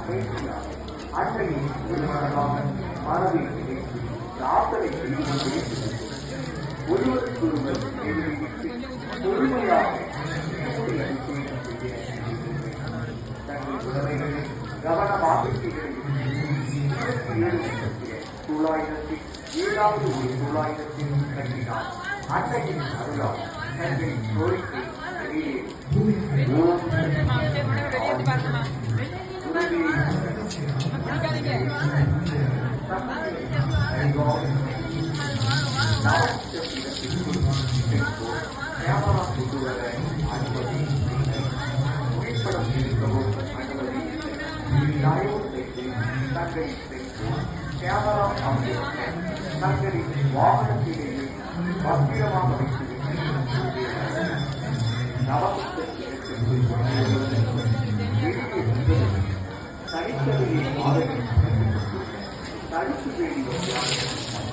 அன்னையின் திருமணமாக மனதில் பிரார்த்தனை ஒருவருக்கொருவர் பொறுமையாக தங்கள் உறவைகளை கவனமாக 2007 தொள்ளாயிரத்தில் கட்டினார். அன்னையின் அருளால் தங்கள் கோரிக்கை புகைப்படம் இருக்கவும் அனுமதி கேமரா தங்களின் வாகனத்திலேயே பத்திரமாக தனித்தவையை தடுப்பு வேண்டிய